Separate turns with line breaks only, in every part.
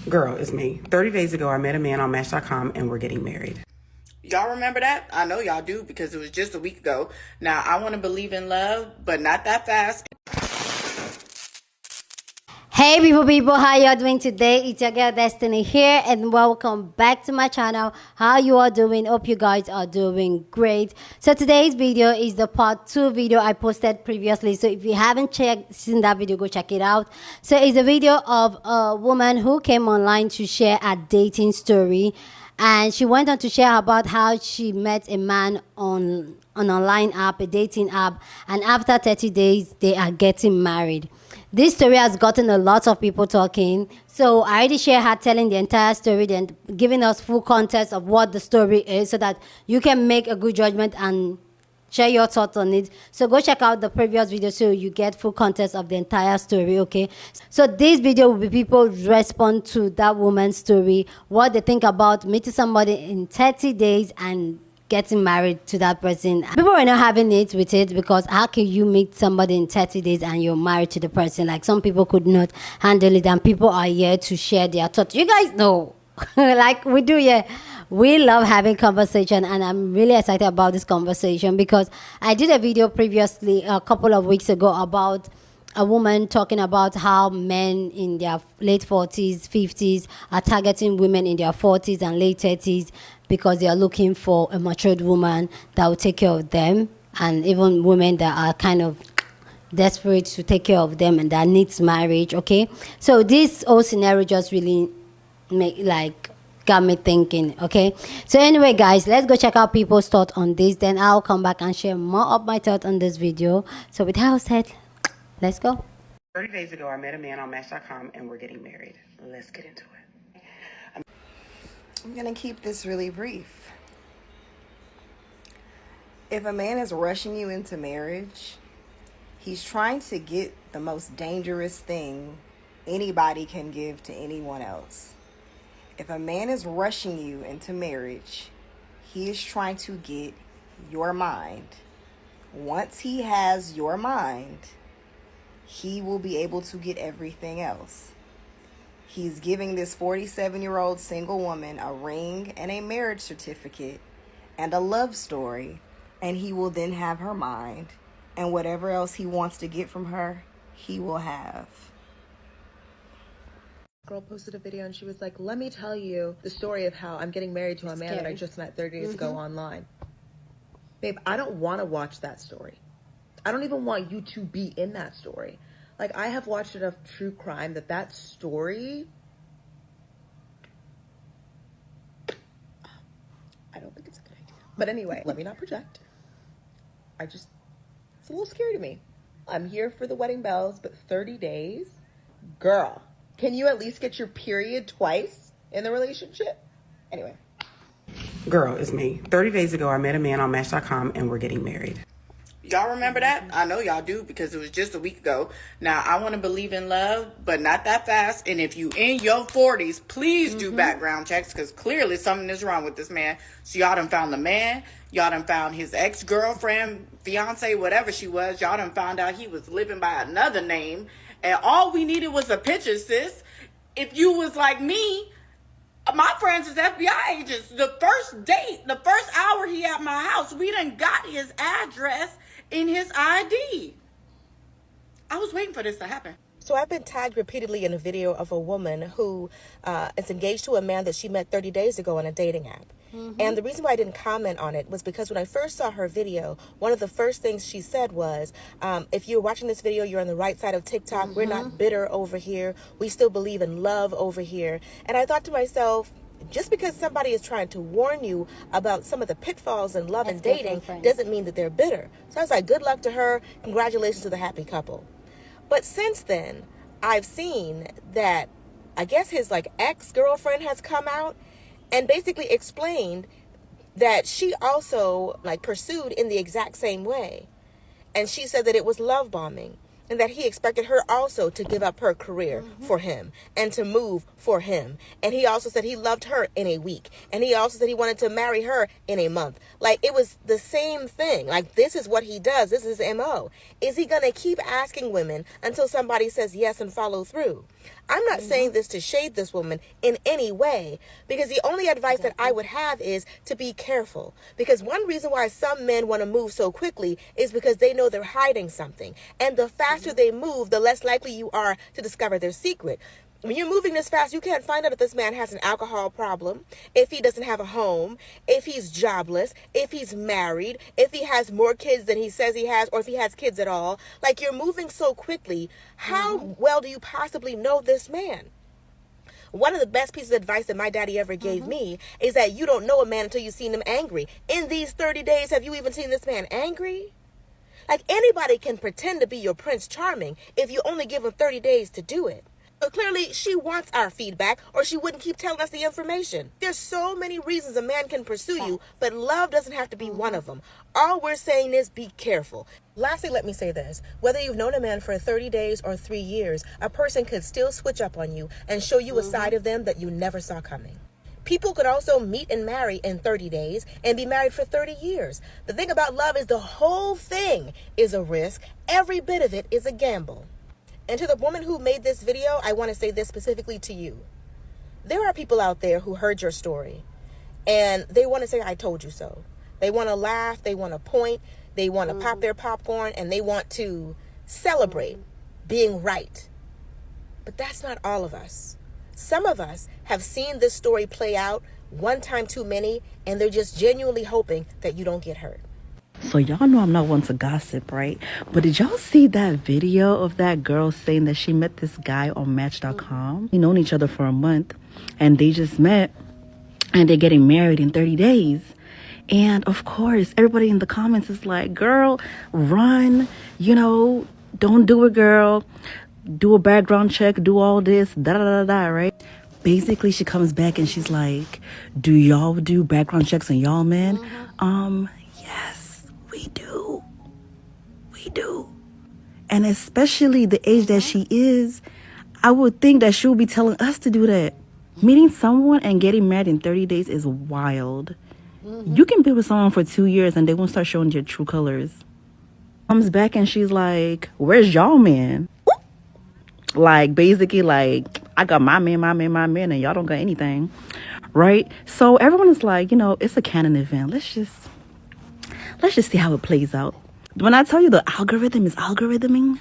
Girl, it's me. 30 days ago, I met a man on Match.com and we're getting married.
Y'all remember that? I know y'all do because it was just a week ago. Now, I want to believe in love, but not that fast.
Hey people, how y'all doing today? It's your girl Destiny here and welcome back to my channel. How you are doing? Hope you guys are doing great. So today's video is the part 2 video I posted previously. So if you haven't seen that video, go check it out. So it's a video of a woman who came online to share a dating story. And she went on to share about how she met a man on an online app, a dating app. And after 30 days, they are getting married. This story has gotten a lot of people talking. So I already shared her telling the entire story, then giving us full context of what the story is so that you can make a good judgment and share your thoughts on it. So go check out the previous video so you get full context of the entire story, okay? So this video will be people respond to that woman's story, what they think about meeting somebody in 30 days and getting married to that person. People were not having it with it because how can you meet somebody in 30 days and you're married to the person? Like some people could not handle it and people are here to share their thoughts. You guys know, like we do, yeah. We love having conversation and I'm really excited about this conversation because I did a video previously a couple of weeks ago about a woman talking about how men in their late 40s, 50s are targeting women in their 40s and late 30s because they are looking for a matured woman that will take care of them, and even women that are kind of desperate to take care of them and that needs marriage, okay? So this whole scenario just really got me thinking, okay? So anyway, guys, let's go check out people's thoughts on this. Then I'll come back and share more of my thoughts on this video. So with that said, let's go.
30 days ago, I met a man on Match.com and we're getting married. Let's get into it.
I'm going to keep this really brief. If a man is rushing you into marriage, he's trying to get the most dangerous thing anybody can give to anyone else. If a man is rushing you into marriage, he is trying to get your mind. Once he has your mind, he will be able to get everything else. He's giving this 47-year-old single woman a ring and a marriage certificate and a love story, and he will then have her mind, and whatever else he wants to get from her, he will have.
Girl posted a video and she was like, let me tell you the story of how I'm getting married to a man that I just met 30 days ago online. Babe, I don't want to watch that story. I don't even want you to be in that story. Like, I have watched enough true crime that story, I don't think it's a good idea. But anyway, let me not project. It's a little scary to me. I'm here for the wedding bells, but 30 days? Girl, can you at least get your period twice in the relationship? Anyway.
Girl, it's me. 30 days ago, I met a man on Match.com and we're getting married.
Y'all remember that? I know y'all do because it was just a week ago. Now, I want to believe in love, but not that fast. And if you in your 40s, please do background checks because clearly something is wrong with this man. So y'all done found the man. Y'all done found his ex-girlfriend, fiance, whatever she was. Y'all done found out he was living by another name. And all we needed was a picture, sis. If you was like me, my friends is FBI agents. The first date, the first hour he at my house, we done got his address in his ID. I was waiting for this to happen.
So I've been tagged repeatedly in a video of a woman who is engaged to a man that she met 30 days ago on a dating app. And the reason why I didn't comment on it was because when I first saw her video, one of the first things she said was, if you're watching this video, you're on the right side of TikTok. We're not bitter over here. We still believe in love over here. And I thought to myself, just because somebody is trying to warn you about some of the pitfalls in love and dating doesn't mean that they're bitter. So I was like, good luck to her. Congratulations to the happy couple. But since then, I've seen that I guess his ex-girlfriend has come out and basically explained that she also pursued in the exact same way. And she said that it was love bombing. and that he expected her also to give up her career for him and to move for him. And he also said he loved her in a week. And he also said he wanted to marry her in a month. Like, it was the same thing. Like, this is what he does. This is his MO. Is he going to keep asking women until somebody says yes and follow through? I'm not saying this to shade this woman in any way, because the only advice that I would have is to be careful. Because one reason why some men want to move so quickly is because they know they're hiding something. And the faster they move, the less likely you are to discover their secret. When you're moving this fast, you can't find out if this man has an alcohol problem, if he doesn't have a home, if he's jobless, if he's married, if he has more kids than he says he has, or if he has kids at all. Like, you're moving so quickly. How well do you possibly know this man? One of the best pieces of advice that my daddy ever gave me is that you don't know a man until you've seen him angry. In these 30 days, have you even seen this man angry? Like, anybody can pretend to be your Prince Charming if you only give him 30 days to do it. But clearly, she wants our feedback, or she wouldn't keep telling us the information. There's so many reasons a man can pursue you, but love doesn't have to be one of them. All we're saying is be careful. Lastly, let me say this. Whether you've known a man for 30 days or 3 years, a person could still switch up on you and show you a side of them that you never saw coming. People could also meet and marry in 30 days and be married for 30 years. The thing about love is the whole thing is a risk. Every bit of it is a gamble. And to the woman who made this video, I want to say this specifically to you. There are people out there who heard your story and they want to say, I told you so. They want to laugh, they want to point, they want to pop their popcorn, and they want to celebrate being right. But that's not all of us. Some of us have seen this story play out one time too many, and they're just genuinely hoping that you don't get hurt.
So y'all know I'm not one to gossip, right? But did y'all see that video of that girl saying that she met this guy on Match.com? They known each other for a month, and they just met, and they're getting married in 30 days. And of course, everybody in the comments is like, girl, run, don't do it, girl. Do a background check, do all this, da-da-da-da, right? Basically, she comes back and she's like, do y'all do background checks on y'all men? Yes, we do. We do. And especially the age that she is, I would think that she would be telling us to do that. Meeting someone and getting married in 30 days is wild. You can be with someone for 2 years and they won't start showing their true colors. Comes back and she's like, where's y'all man? Like, basically, like, I got my man, and y'all don't got anything, right? So everyone is like, it's a canon event. Let's just see how it plays out. When I tell you the algorithm is algorithming,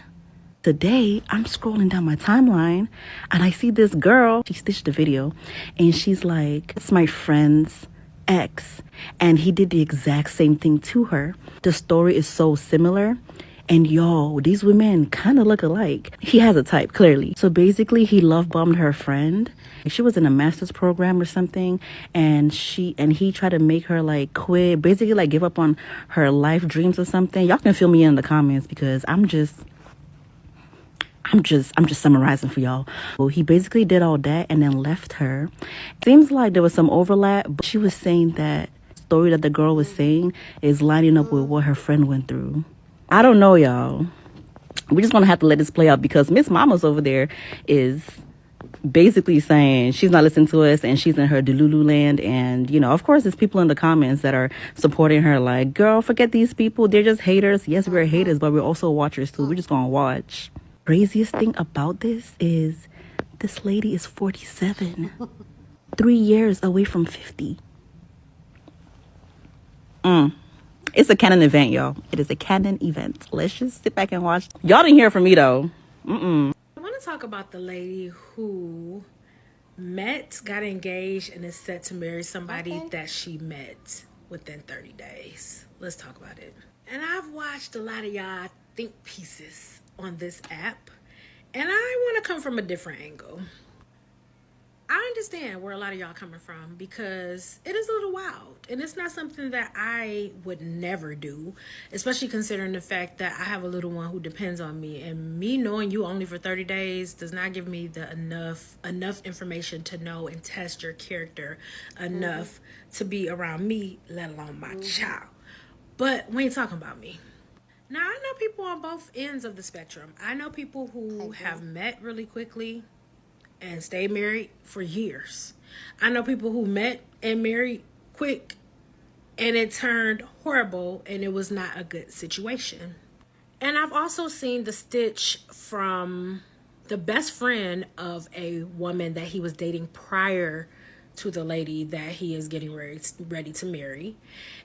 today I'm scrolling down my timeline and I see this girl. She stitched the video and she's like, it's my friend's ex, and he did the exact same thing to her. The story is so similar. And y'all, these women kind of look alike. He has a type, clearly. So basically, he love bombed her friend. She was in a master's program or something, and he tried to make her like quit, basically like give up on her life dreams or something. Y'all can fill me in the comments because I'm just summarizing for y'all. Well, he basically did all that and then left her. Seems like there was some overlap, but she was saying that story that the girl was saying is lining up with what her friend went through. I don't know, y'all. We're just going to have to let this play out because Miss Mama's over there is basically saying she's not listening to us and she's in her Delulu land. And, of course, there's people in the comments that are supporting her like, girl, forget these people. They're just haters. Yes, we're haters, but we're also watchers, too. We're just going to watch. Craziest thing about this is this lady is 47. 3 years away from 50. It's a canon event, y'all. It is a canon event. Let's just sit back and watch. Y'all didn't hear from me, though.
I want to talk about the lady who got engaged, and is set to marry somebody that she met within 30 days. Let's talk about it. And I've watched a lot of y'all think pieces on this app, and I want to come from a different angle. I understand where a lot of y'all coming from because it is a little wild, and it's not something that I would never do, especially considering the fact that I have a little one who depends on me, and me knowing you only for 30 days does not give me the enough information to know and test your character enough to be around me, let alone my child. But we ain't talking about me. Now, I know people on both ends of the spectrum. I know people who have met really quickly and stayed married for years. I know people who met and married quick and it turned horrible and it was not a good situation. And I've also seen the stitch from the best friend of a woman that he was dating prior to the lady that he is getting ready to marry.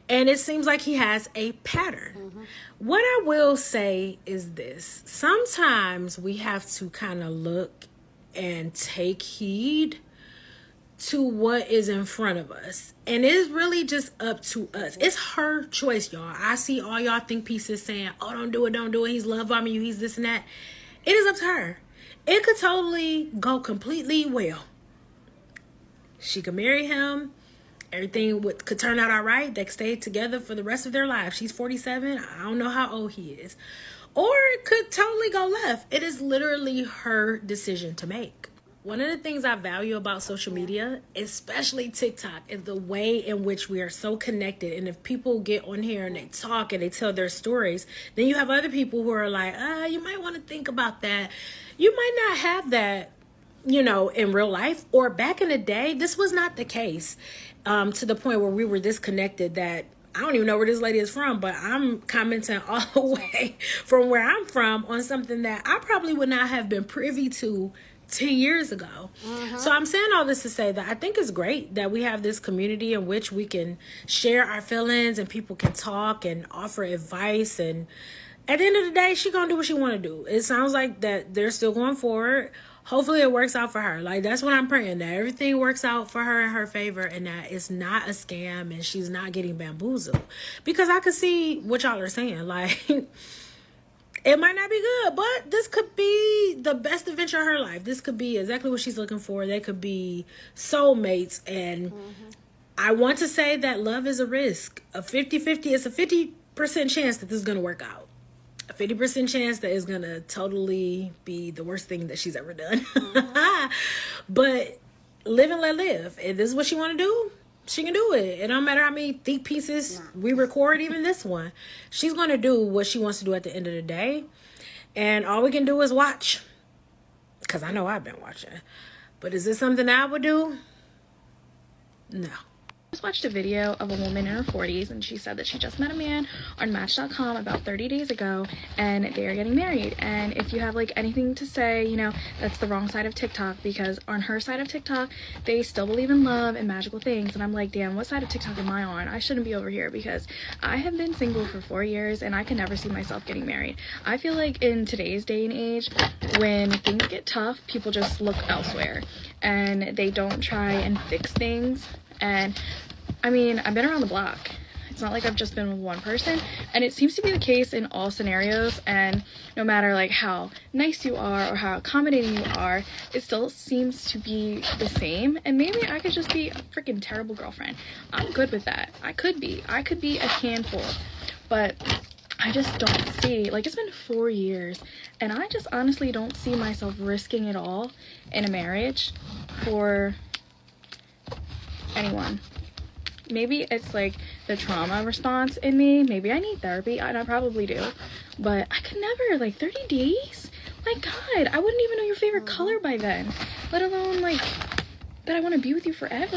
And it seems like he has a pattern. What I will say is this. Sometimes we have to kind of look and take heed to what is in front of us. And it's really just up to us. It's her choice, y'all. I see all y'all think pieces saying, oh, don't do it. He's love bombing you. He's this and that. It is up to her. It could totally go completely well. She could marry him. Everything could turn out all right. They could stay together for the rest of their lives. She's 47. I don't know how old he is. Or it could totally go left. It is literally her decision to make. One of the things I value about social media, especially TikTok, is the way in which we are so connected. And if people get on here and they talk and they tell their stories, then you have other people who are like, you might want to think about that. You might not have that, you know, in real life. Or back in the day, this was not the case, to the point where we were disconnected that I don't even know where this lady is from, but I'm commenting all the way from where I'm from on something that I probably would not have been privy to 10 years ago. So I'm saying all this to say that I think it's great that we have this community in which we can share our feelings and people can talk and offer advice. And at the end of the day, she gonna do what she want to do. It sounds like that they're still going forward. Hopefully it works out for her. Like, that's what I'm praying, that everything works out for her in her favor and that it's not a scam and she's not getting bamboozled. Because I could see what y'all are saying. Like, it might not be good, but this could be the best adventure of her life. This could be exactly what she's looking for. They could be soulmates. And I want to say that love is a risk. A 50-50, it's a 50% chance that this is going to work out. A 50% chance that it's going to totally be the worst thing that she's ever done. But live and let live. If this is what she want to do, she can do it. It don't matter how many thick pieces we record, even this one. She's going to do what she wants to do at the end of the day. And all we can do is watch. Because I know I've been watching. But is this something I would do? No.
Just watched a video of a woman in her 40s, and she said that she just met a man on Match.com about 30 days ago, and they are getting married. And if you have like anything to say, you know, that's the wrong side of TikTok, because on her side of TikTok, they still believe in love and magical things. And I'm like, damn, what side of TikTok am I on? I shouldn't be over here, because I have been single for 4 years and I can never see myself getting married. I feel like in today's day and age, when things get tough, people just look elsewhere and they don't try and fix things. And I mean, I've been around the block. It's not like I've just been with one person, and it seems to be the case in all scenarios. And no matter like how nice you are or how accommodating you are, it still seems to be the same. And maybe I could just be a freaking terrible girlfriend. I'm good with that. I could be a handful, but I just don't see, like, it's been 4 years and I just honestly don't see myself risking it all in a marriage for anyone. Maybe it's like the trauma response in me. Maybe I need therapy, and I probably do. But I could never, like, 30 days? My God, I wouldn't even know your favorite color by then. Let alone, like, that I want to be with you forever.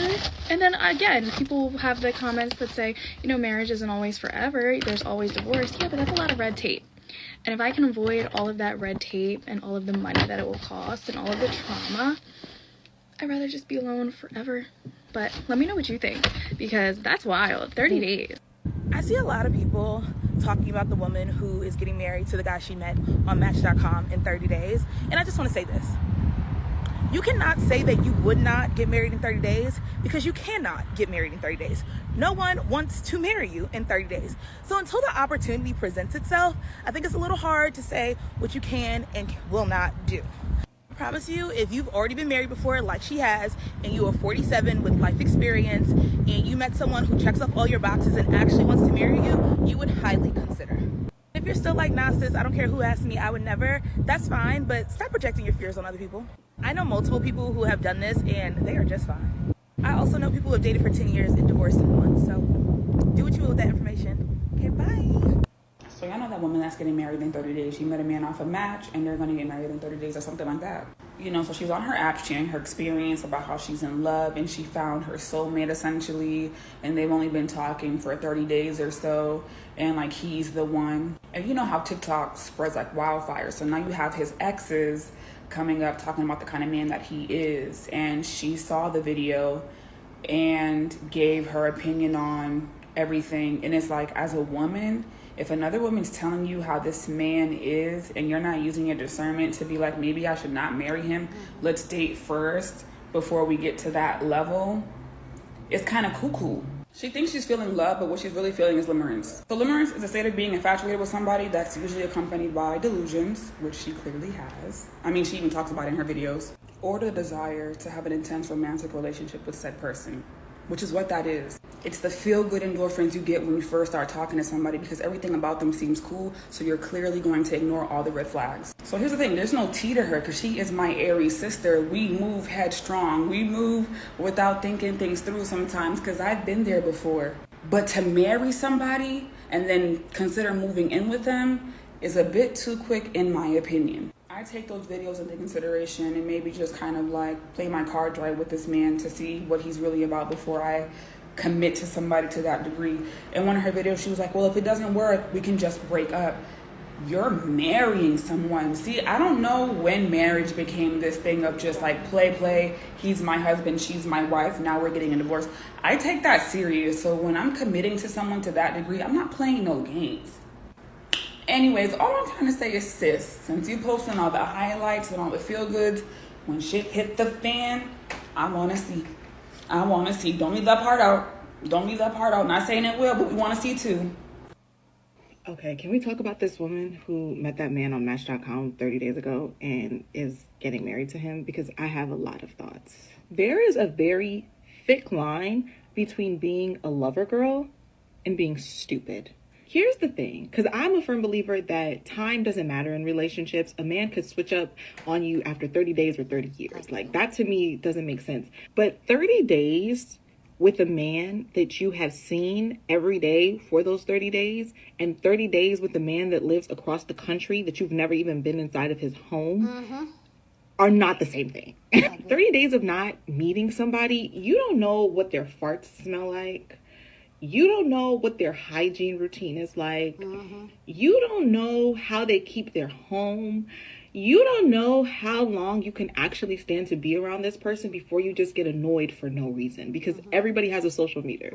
And then, again, people have the comments that say, you know, marriage isn't always forever. There's always divorce. Yeah, but that's a lot of red tape. And if I can avoid all of that red tape and all of the money that it will cost and all of the trauma, I'd rather just be alone forever. But let me know what you think, because that's wild. 30 days.
I see a lot of people talking about the woman who is getting married to the guy she met on Match.com in 30 days. And I just want to say this. You cannot say that you would not get married in 30 days because you cannot get married in 30 days. No one wants to marry you in 30 days. So until the opportunity presents itself, I think it's a little hard to say what you can and will not do. I promise you, if you've already been married before like she has, and you are 47 with life experience, and you met someone who checks off all your boxes and actually wants to marry you, you would highly consider. If you're still like, nah sis, I don't care who asks me, I would never, that's fine, but stop projecting your fears on other people. I know multiple people who have done this and they are just fine. I also know people who have dated for 10 years and divorced in one, so do what you will with that information. Okay, bye.
So y'all know that woman that's getting married in 30 days. She met a man off a Match and they're going to get married in 30 days or something like that. You know, so she's on her app sharing her experience about how she's in love and she found her soulmate essentially. And they've only been talking for 30 days or so. And like he's the one. And you know how TikTok spreads like wildfire. So now you have his exes coming up talking about the kind of man that he is. And she saw the video and gave her opinion on everything. And it's like, as a woman, if another woman's telling you how this man is and you're not using your discernment to be like, maybe I should not marry him, let's date first before we get to that level, it's kind of cuckoo. She thinks she's feeling love, but what she's really feeling is limerence. So limerence is a state of being infatuated with somebody that's usually accompanied by delusions, which she clearly has. I mean, she even talks about it in her videos. Or the desire to have an intense romantic relationship with said person, which is what that is. It's the feel-good endorphins you get when you first start talking to somebody because everything about them seems cool, so you're clearly going to ignore all the red flags. So here's the thing, there's no tea to her because she is my Aries sister. We move headstrong. We move without thinking things through sometimes because I've been there before. But to marry somebody and then consider moving in with them is a bit too quick in my opinion. I take those videos into consideration and maybe just kind of like play my cards right with this man to see what he's really about before I commit to somebody to that degree. In one of her videos, she was like, well, if it doesn't work, we can just break up. You're marrying someone. See, I don't know when marriage became this thing of just like play, he's my husband, she's my wife, now we're getting a divorce. I take that serious. So when I'm committing to someone to that degree, I'm not playing no games. Anyways, all I'm trying to say is, sis, since you posting all the highlights and all the feel-goods, when shit hit the fan, I want to see. I want to see. Don't leave that part out. Don't leave that part out. Not saying it will, but we want to see too.
Okay, can we talk about this woman who met that man on Match.com 30 days ago and is getting married to him? Because I have a lot of thoughts. There is a very thick line between being a lover girl and being stupid. Here's the thing, because I'm a firm believer that time doesn't matter in relationships. A man could switch up on you after 30 days or 30 years. Like, that to me doesn't make sense. But 30 days with a man that you have seen every day for those 30 days and 30 days with a man that lives across the country that you've never even been inside of his home are not the same thing. 30 days of not meeting somebody, you don't know what their farts smell like. You don't know what their hygiene routine is like. You don't know how they keep their home. You don't know how long you can actually stand to be around this person before you just get annoyed for no reason because everybody has a social meter.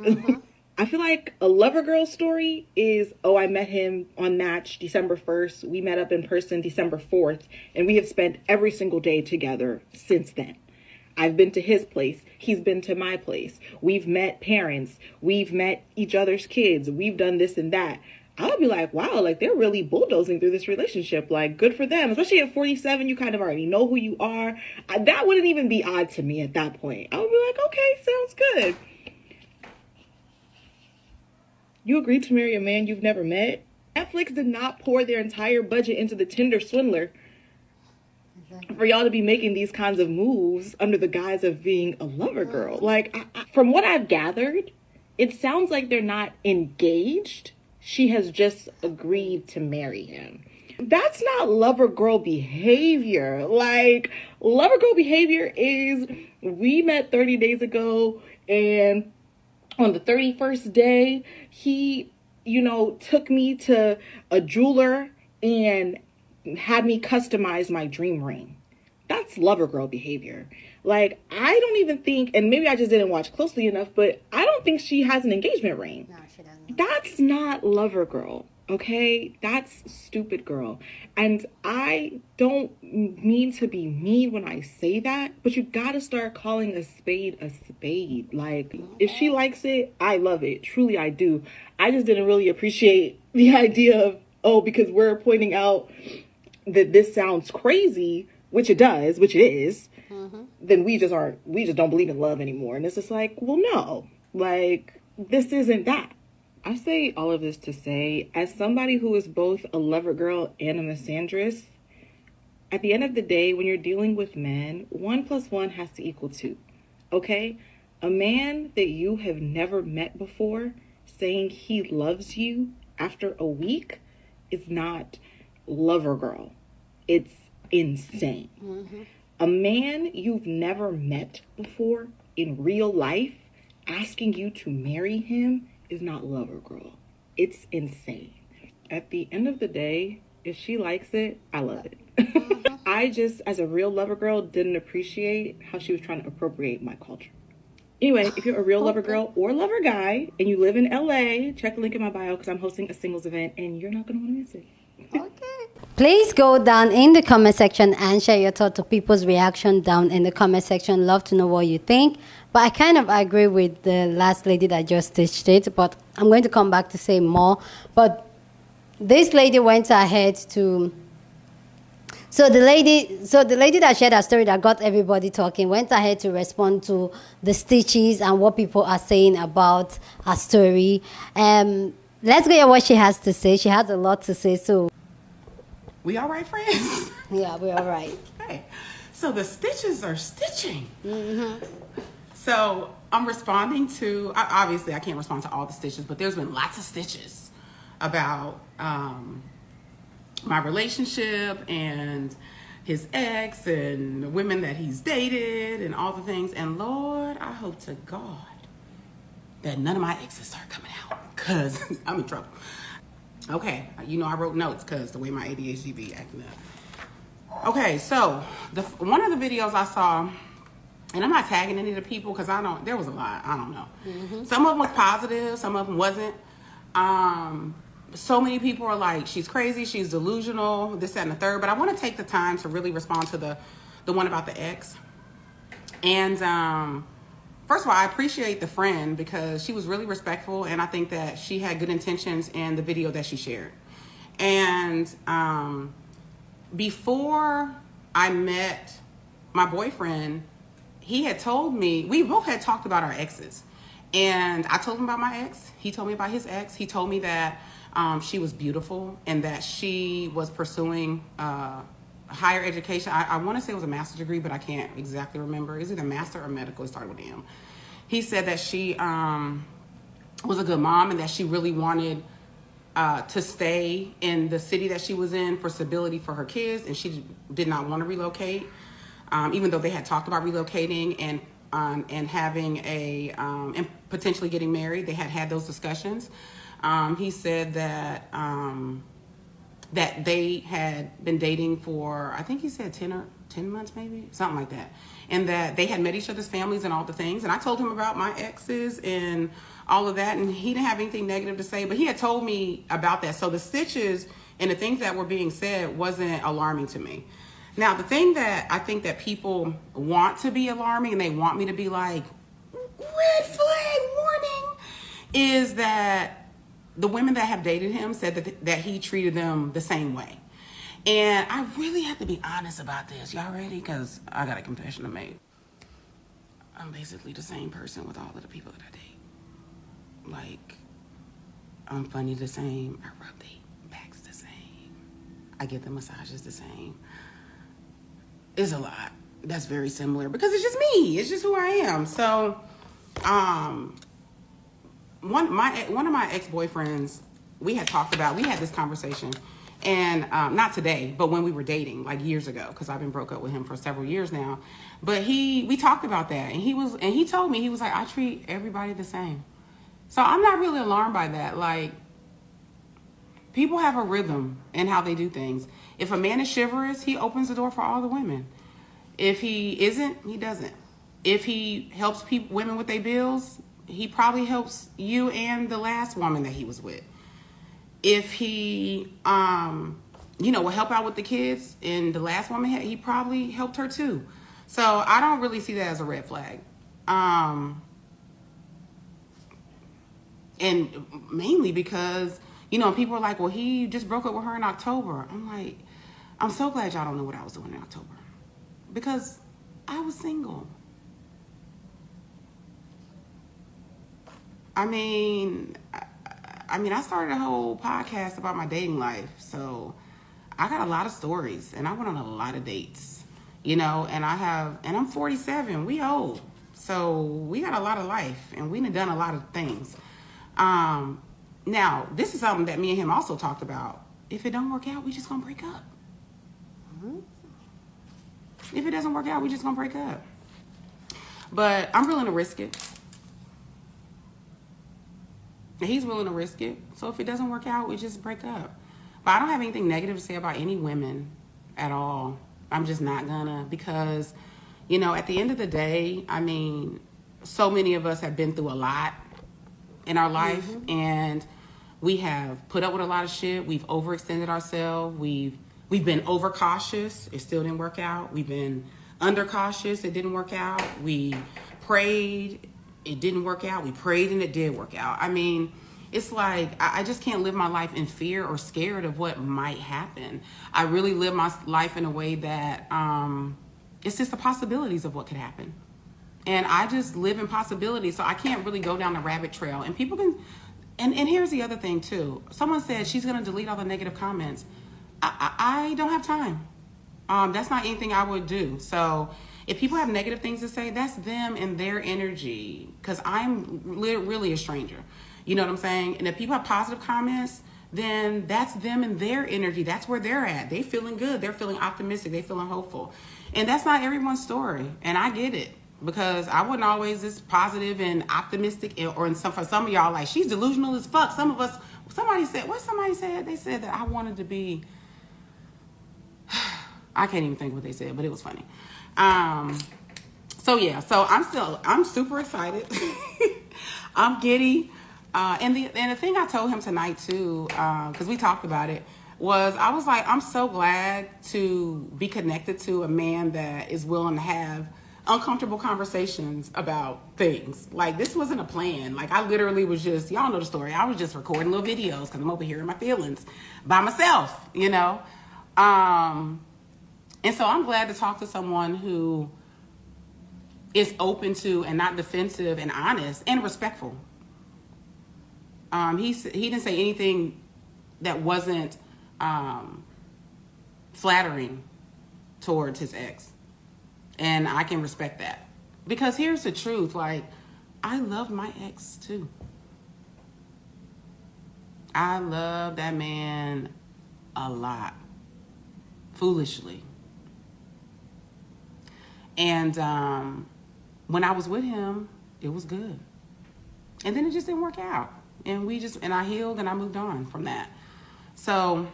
I feel like a lover girl story is, oh, I met him on Match December 1st. We met up in person December 4th, and we have spent every single day together since then. I've been to his place. He's been to my place. We've met parents. We've met each other's kids. We've done this and that. I'll be like, wow, like they're really bulldozing through this relationship. Like, good for them. Especially at 47, you kind of already know who you are. That wouldn't even be odd to me at that point. I would be like, okay, sounds good. You agreed to marry a man you've never met? Netflix did not pour their entire budget into the Tinder swindler for y'all to be making these kinds of moves under the guise of being a lover girl. Like, from what I've gathered, it sounds like they're not engaged. She has just agreed to marry him. That's not lover girl behavior. Like, lover girl behavior is, we met 30 days ago and on the 31st day, he, took me to a jeweler and had me customize my dream ring. That's lover girl behavior. Like, I don't even think, and maybe I just didn't watch closely enough, but I don't think she has an engagement ring.
No, she doesn't.
That's not lover girl, okay? That's stupid girl. And I don't mean to be mean when I say that, but you gotta start calling a spade a spade. Like, if she likes it, I love it. Truly, I do. I just didn't really appreciate the idea of, oh, because we're pointing out that this sounds crazy, which it does, which it is, then we just don't believe in love anymore. And it's just like, well, no, like, this isn't that. I say all of this to say, as somebody who is both a lover girl and a misandrist, at the end of the day, when you're dealing with men, 1 + 1 has to equal 2, okay? A man that you have never met before saying he loves you after a week is not lover girl. It's insane. A man you've never met before in real life asking you to marry him is not lover girl. It's insane. At the end of the day, if she likes it, I love it. I just, as a real lover girl, didn't appreciate how she was trying to appropriate my culture. Anyway, if you're a real lover girl or lover guy and you live in LA, check the link in my bio because I'm hosting a singles event and you're not going to want to miss it.
Please go down in the comment section and share your thoughts of people's reaction down in the comment section. Love to know what you think. But I kind of agree with the last lady that just stitched it, but I'm going to come back to say more. But this lady went ahead to... So the lady that shared her story that got everybody talking went ahead to respond to the stitches and what people are saying about her story. Let's hear what she has to say. She has a lot to say, so...
We all right, friends?
Yeah, we're all right.
Okay. So the stitches are stitching. So I'm responding to, obviously I can't respond to all the stitches, but there's been lots of stitches about my relationship and his ex and women that he's dated and all the things. And Lord, I hope to God that none of my exes start coming out because I'm in trouble. Okay, you know I wrote notes because the way my ADHD be acting up. Okay, so one of the videos I saw, and I'm not tagging any of the people because there was a lot, I don't know. Some of them was positive, some of them wasn't. So many people are like, she's crazy, she's delusional, this, that, and the third. But I want to take the time to really respond to the one about the ex. And first of all, I appreciate the friend because she was really respectful, and I think that she had good intentions in the video that she shared. And before I met my boyfriend, he had told me, we both had talked about our exes. And I told him about my ex. He told me about his ex. He told me that she was beautiful and that she was pursuing higher education. I want to say it was a master's degree, but I can't exactly remember. Is it a master or medical? It started with M. He said that she was a good mom and that she really wanted to stay in the city that she was in for stability for her kids, and she did not want to relocate, even though they had talked about relocating and having and potentially getting married. They had those discussions. He said that that they had been dating for, I think he said 10 months, maybe something like that, and that they had met each other's families and all the things. And I told him about my exes and all of that, and he didn't have anything negative to say, but he had told me about that. So the stitches and the things that were being said wasn't alarming to me. Now, the thing that I think that people want to be alarming and they want me to be like, red flag warning, is that the women that have dated him said that he treated them the same way. And I really have to be honest about this. Y'all ready? Because I got a confession to make. I'm basically the same person with all of the people that I date. Like, I'm funny the same. I rub their backs the same. I get the massages the same. It's a lot. That's very similar because it's just me. It's just who I am. So, one of my ex-boyfriends, we had this conversation, and not today, but when we were dating, like years ago, because I've been broke up with him for several years now. But we talked about that, and he told me, he was like, I treat everybody the same. So I'm not really alarmed by that. Like, people have a rhythm in how they do things. If a man is chivalrous, he opens the door for all the women. If he isn't, he doesn't. If he helps women with their bills, he probably helps you and the last woman that he was with. If he, will help out with the kids and the last woman, he probably helped her too. So I don't really see that as a red flag. And mainly because, people are like, well, he just broke up with her in October. I'm like, I'm so glad y'all don't know what I was doing in October. Because I was single. I started a whole podcast about my dating life. So I got a lot of stories and I went on a lot of dates, and I'm 47, we old. So we got a lot of life and we done a lot of things. Now this is something that me and him also talked about if it don't work out, we just gonna break up. If it doesn't work out, we just gonna break up. But I'm willing to risk it. And he's willing to risk it. So if it doesn't work out, we just break up. But I don't have anything negative to say about any women at all. I'm just not gonna, because, you know, at the end of the day, I mean, so many of us have been through a lot in our life, and we have put up with a lot of shit. We've overextended ourselves. We've been overcautious. It still didn't work out. We've been undercautious. It didn't work out. We prayed. It didn't work out. We prayed and it did work out. I mean, it's like, I just can't live my life in fear or scared of what might happen. I really live my life in a way that it's just the possibilities of what could happen. And I just live in possibilities, so I can't really go down the rabbit trail. And people can, and here's the other thing too. Someone said she's gonna delete all the negative comments. I don't have time. That's not anything I would do. So if people have negative things to say, that's them and their energy, because I'm really a stranger. You know what I'm saying? And if people have positive comments, then that's them and their energy. That's where they're at. They feeling good. They're feeling optimistic. They feeling hopeful. And that's not everyone's story. And I get it, because I wasn't always this positive and optimistic. Or for some of y'all, like, she's delusional as fuck. Some of us, somebody said, they said that I wanted to be, I can't even think what they said, but it was funny. So yeah, so I'm super excited. I'm giddy. And the thing I told him tonight too, because we talked about it, was I was like, I'm so glad to be connected to a man that is willing to have uncomfortable conversations about things. Like, this wasn't a plan. Like, I literally was just, y'all know the story, I was just recording little videos because I'm over here in my feelings by myself, you know. And so I'm glad to talk to someone who is open to and not defensive and honest and respectful. He didn't say anything that wasn't flattering towards his ex. And I can respect that. Because here's the truth, like, I love my ex too. I love that man a lot. Foolishly. And when I was with him, it was good. And then it just didn't work out. And I healed and I moved on from that. So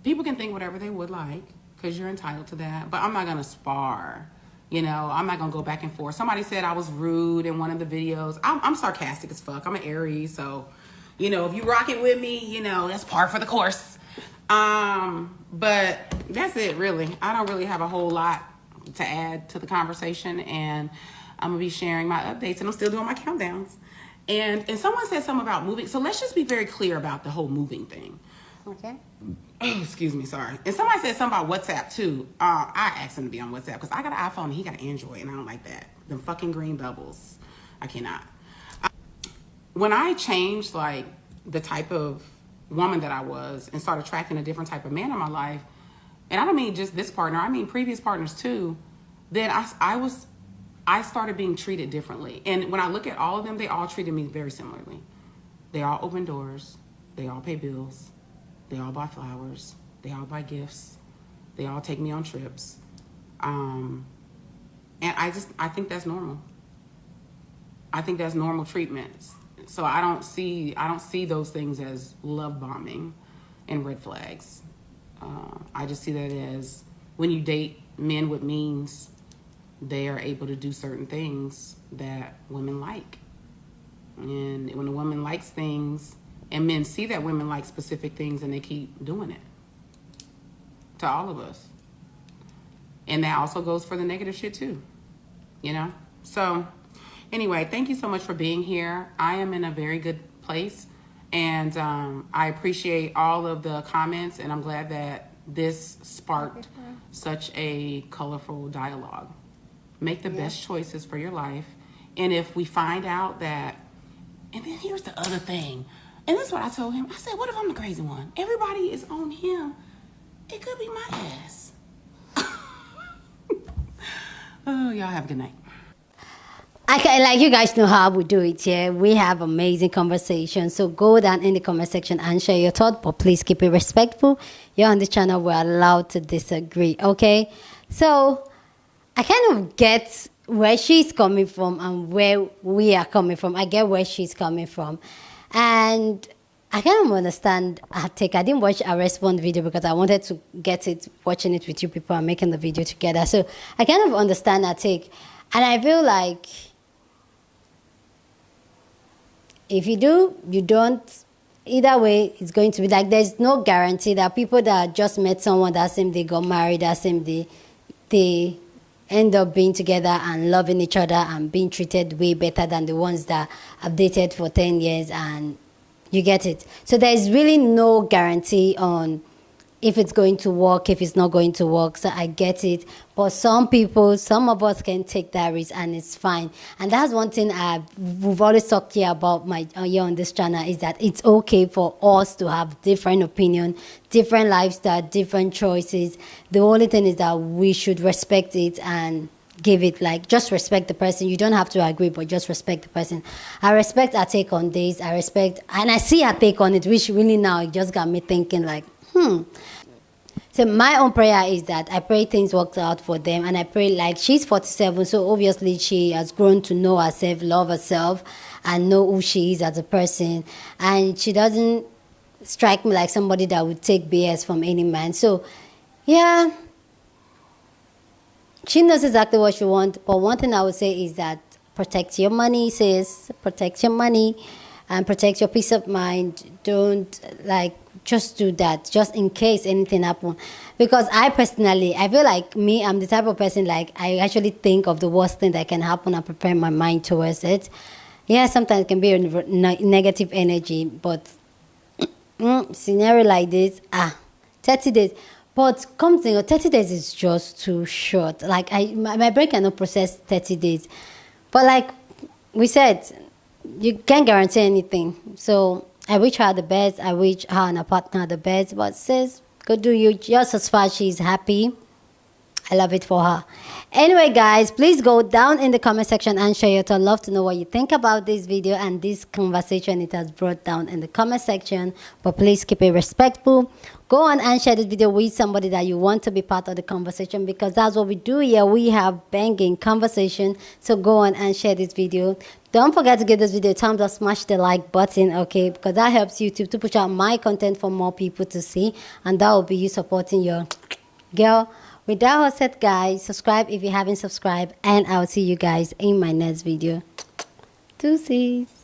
people can think whatever they would like, because you're entitled to that. But I'm not going to spar. You know, I'm not going to go back and forth. Somebody said I was rude in one of the videos. I'm sarcastic as fuck. I'm an Aries. So, you know, if you rock it with me, you know, that's par for the course. But that's it, really. I don't really have a whole lot to add to the conversation, and I'm gonna be sharing my updates, and I'm still doing my countdowns. And someone said something about moving, so let's just be very clear about the whole moving thing.
Okay.
Excuse me, sorry. And somebody said something about WhatsApp too. I asked him to be on WhatsApp because I got an iPhone and he got an Android, and I don't like that. Them fucking green bubbles, I cannot. When I changed like the type of woman that I was and started attracting a different type of man in my life, and I don't mean just this partner, I mean previous partners too, then I started being treated differently. And when I look at all of them, they all treated me very similarly. They all open doors, they all pay bills, they all buy flowers, they all buy gifts, they all take me on trips. And I think that's normal. I think that's normal treatments. So I don't see those things as love bombing and red flags. I just see that as when you date men with means, they are able to do certain things that women like. And when a woman likes things, and men see that women like specific things, and they keep doing it to all of us. And that also goes for the negative shit too, you know? So anyway, thank you so much for being here. I am in a very good place, and I appreciate all of the comments, and I'm glad that this sparked such a colorful dialogue. Make the best choices for your life. And if we find out that, and then here's the other thing, and this is what I told him. I said, what if I'm the crazy one? Everybody is on him. It could be my ass. Oh, y'all have a good night.
like you guys know how we do it here. We have amazing conversations. So go down in the comment section and share your thought, but please keep it respectful. You're on this channel, we're allowed to disagree, okay? So I kind of get where she's coming from and where we are coming from. I get where she's coming from. And I kind of understand her take. I didn't watch a response video because I wanted to get it, watching it with you people and making the video together. So I kind of understand her take. And I feel like if you do, you don't. Either way, it's going to be like there's no guarantee that people that just met someone that same day got married that same day, they end up being together and loving each other and being treated way better than the ones that have dated for 10 years and you get it. So there's really no guarantee on if it's going to work, if it's not going to work. So I get it. But some people, some of us can take that risk and it's fine. And that's one thing we've always talked here about here on this channel is that it's okay for us to have different opinion, different lifestyle, different choices. The only thing is that we should respect it and give it, like, just respect the person. You don't have to agree, but just respect the person. I respect her take on this. I respect, and I see her take on it, which really now it just got me thinking like, So my own prayer is that I pray things work out for them. And I pray, like, she's 47, so obviously she has grown to know herself, love herself, and know who she is as a person. And she doesn't strike me like somebody that would take BS from any man. So, yeah, she knows exactly what she wants. But one thing I would say is that protect your money, sis. Protect your money and protect your peace of mind. Don't, like, just do that, just in case anything happens. Because I personally, I feel like me, I'm the type of person, like, I actually think of the worst thing that can happen and prepare my mind towards it. Yeah, sometimes it can be a negative energy, but scenario like this, 30 days. But come to think, 30 days is just too short. Like, my brain cannot process 30 days. But like we said, you can't guarantee anything. So I wish her the best. I wish her and her partner the best. But sis, go do you, just as far as she's happy. I love it for her. Anyway, guys, please go down in the comment section and share your thoughts. I'd love to know what you think about this video and this conversation it has brought down in the comment section. But please keep it respectful. Go on and share this video with somebody that you want to be part of the conversation, because that's what we do here. We have banging conversation. So go on and share this video. Don't forget to give this video a thumbs up, smash the like button, okay? Because that helps YouTube to push out my content for more people to see. And that will be you supporting your girl. With that all said, guys, subscribe if you haven't subscribed. And I'll see you guys in my next video. Deuces.